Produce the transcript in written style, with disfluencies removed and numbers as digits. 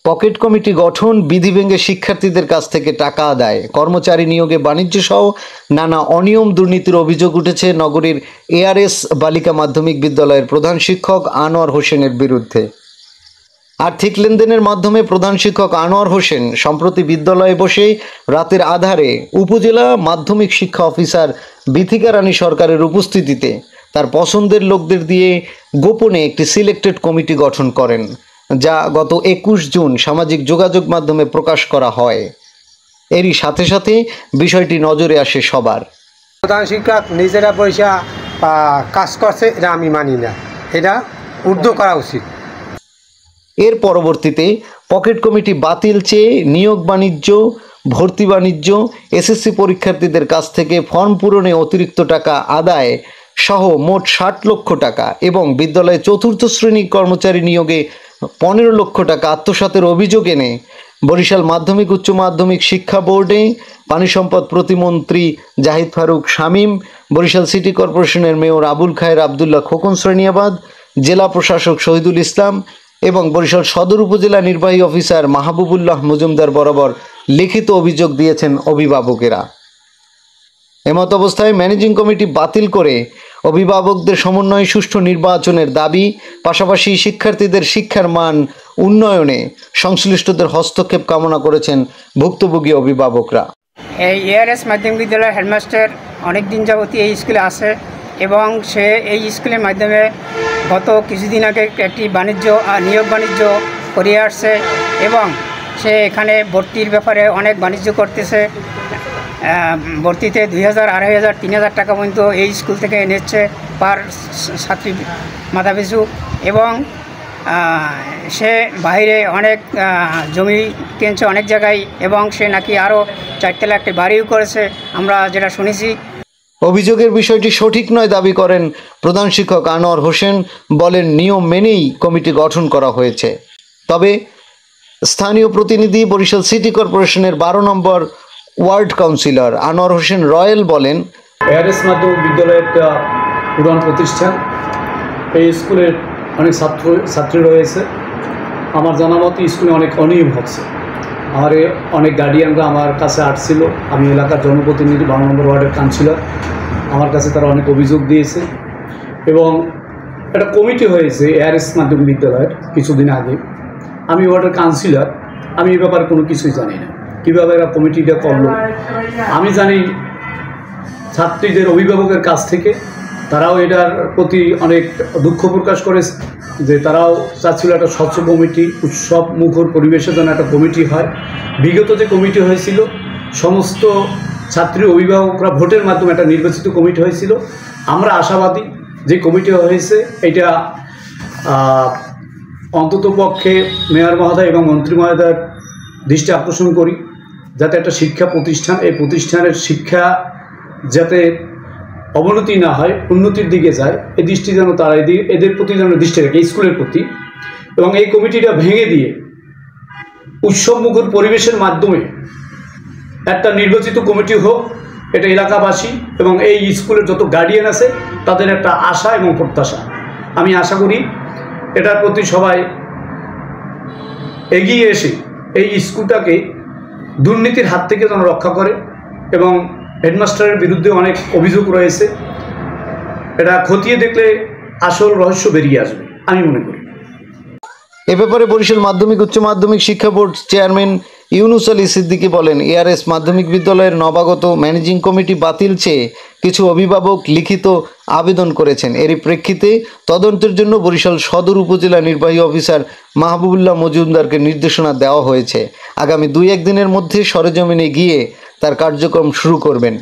Pocket committee গঠন, বিধি ভেঙে শিক্ষার্থীদের কাছ থেকে টাকা আদায়, কর্মচারী নিয়োগে বাণিজ্য সহ নানা অনিয়ম দুর্নীতির অভিযোগ উঠেছে নগরীর এআরএস বালিকা মাধ্যমিক বিদ্যালয়ের প্রধান শিক্ষক আনোয়ার হোসেনের বিরুদ্ধে। আর্থিক লেনদেনের মাধ্যমে প্রধান শিক্ষক আনোয়ার হোসেন সম্প্রতি বিদ্যালয়ে বসে রাতের আধারে উপজেলা মাধ্যমিক শিক্ষা অফিসার বিথিকা রানী সরকারের উপস্থিতিতে তার পছন্দের লোকদের দিয়ে গোপনে একটি সিলেক্টেড কমিটি গঠন করেন, যা গত 21 জুন সামাজিক যোগাযোগ মাধ্যমে প্রকাশ করা হয়। এরই সাথে সাথে বিষয়টি নজরে আসে সবার। প্রধান শিক্ষক নিজেরা পয়সা কাজ করছে, এটা আমি মানি না, এটা উর্ধ করা উচিত। এর পরবর্তীতে পকেট কমিটি বাতিল চেয়ে নিয়োগ বাণিজ্য, ভর্তি বাণিজ্য, এসএসসি পরীক্ষার্থীদের কাছ থেকে ফর্ম পূরণে অতিরিক্ত টাকা আদায় সহ মোট 60 লক্ষ টাকা এবং বিদ্যালয়ে চতুর্থ শ্রেণীর কর্মচারী নিয়োগে 15 লক্ষ টাকা আত্মসাতের অভিযোগ এনে বরিশাল মাধ্যমিক উচ্চ মাধ্যমিক শিক্ষা বোর্ডে পানি সম্পদ প্রতিমন্ত্রী জাহিদ ফারুক শামীম, বরিশাল সিটি কর্পোরেশনের মেয়র আবুল খায়ের আবদুল্লাহ খোকন শ্রেণিয়াবাদ, জেলা প্রশাসক শহীদুল ইসলাম এবং বরিশাল সদর উপজেলা নির্বাহী অফিসার মাহবুবুল্লাহ মজুমদার বরাবর লিখিত অভিযোগ দিয়েছেন অভিভাবকেরা। এমত অবস্থায় ম্যানেজিং কমিটি বাতিল করে অভিভাবকদের সমন্বয়ে সুষ্ঠু নির্বাচনের দাবি, পাশাপাশি শিক্ষার্থীদের শিক্ষার মান উন্নয়নে সংশ্লিষ্টদের হস্তক্ষেপ কামনা করেছেন ভুক্তভোগী অভিভাবকরা। এই এআরএস মাধ্যমিক বিদ্যালয়ের হেডমাস্টার অনেক দিন যাবতীয় এই স্কুলে আসে এবং সে এই স্কুলের মাধ্যমে গত কিছুদিন আগে একটি নিয়োগ বাণিজ্য করিয়ে আসছে এবং সে এখানে ভর্তির ব্যাপারে অনেক বাণিজ্য করতেছে। ভর্তিতে 2000, 2500, 3000 টাকা পর্যন্ত এই স্কুল থেকে নিচ্ছে পার ছাত্রী মাথাপিছু এবং সে বাইরে অনেক জমি কিনছে অনেক জায়গায় এবং সে নাকি আরও 4 তলা একটি বাড়িও করেছে, আমরা যেটা শুনেছি। অভিযোগের বিষয়টি সঠিক নয় দাবি করেন প্রধান শিক্ষক আনোয়ার হোসেন, বলেন নিয়ম মেনেই কমিটি গঠন করা হয়েছে। তবে স্থানীয় প্রতিনিধি বরিশাল সিটি কর্পোরেশনের 12 নম্বর ওয়ার্ড কাউন্সিলর আনোয়ার হোসেন রয়েল বলেন, এআরএস মাধ্যমিক বিদ্যালয় একটা পুরান প্রতিষ্ঠান, এই স্কুলের অনেক ছাত্রী রয়েছে। আমার জানা মতে স্কুলে অনেক অনিয়ম হচ্ছে। আমার অনেক গার্ডিয়ানরা আমার কাছে আসছিল, আমি এলাকার জনপ্রতিনিধি 12 নম্বর ওয়ার্ডের কাউন্সিলর, আমার কাছে তারা অনেক অভিযোগ দিয়েছে এবং একটা কমিটি হয়েছে এআরএস মাধ্যমিক বিদ্যালয়ের কিছুদিন আগে। আমি ওয়ার্ডের কাউন্সিলর, আমি এই ব্যাপারে কোনো কিছুই জানি না কীভাবে এরা কমিটিটা করলো। আমি জানি ছাত্রীদের অভিভাবকের কাছ থেকে তারাও এটার প্রতি অনেক দুঃখ প্রকাশ করেছে যে তারাও চাচ্ছিল একটা স্বচ্ছ কমিটি, উৎসব মুখর পরিবেশের জন্য একটা কমিটি হয়। বিগত যে কমিটি হয়েছিল সমস্ত ছাত্রী অভিভাবকরা ভোটের মাধ্যমে একটা নির্বাচিত কমিটি হয়েছিল। আমরা আশাবাদী যে কমিটি হয়েছে এটা অন্ততপক্ষে মেয়র মহোদয় এবং মন্ত্রী মহোদয়ের দৃষ্টি আকর্ষণ করি, যাতে একটা শিক্ষা প্রতিষ্ঠান, এই প্রতিষ্ঠানের শিক্ষা যাতে অবনতি না হয়, উন্নতির দিকে যায়, এই দৃষ্টি যেন তারা এদের প্রতি যেন দৃষ্টি রাখে স্কুলের প্রতি, এবং এই কমিটিটা ভেঙে দিয়ে উৎসবমুখর পরিবেশের মাধ্যমে একটা নির্বাচিত কমিটি হোক, এটা এলাকাবাসী এবং এই স্কুলের যত গার্ডিয়ান আছে তাদের একটা আশা এবং প্রত্যাশা। আমি আশা করি এটার প্রতি সবাই এগিয়ে এসে এই স্কুলটাকে দুর্নীতির হাত থেকে যেন রক্ষা করে এবং হেডমাস্টারের বিরুদ্ধে অনেক অভিযোগ রয়েছে, এটা খতিয়ে দেখলে আসল রহস্য বেরিয়ে আসবে আমি মনে করি। এ ব্যাপারে বরিশাল মাধ্যমিক উচ্চ মাধ্যমিক শিক্ষা বোর্ড চেয়ারম্যান ইউনুস আলী সিদ্দিকী বলেন, এআরএস মাধ্যমিক বিদ্যালয়ের নবাগত ম্যানেজিং কমিটি বাতিল চেয়ে কিছু অভিভাবক লিখিত আবেদন করেছেন। এরই প্রেক্ষিতে তদন্তের জন্য বরিশাল সদর উপজেলা নির্বাহী অফিসার মাহবুবুল্লাহ মজুমদারকে নির্দেশনা দেওয়া হয়েছে। আগামী 2-1 দিনের মধ্যে সরেজমিনে গিয়ে তার কার্যক্রম শুরু করবেন।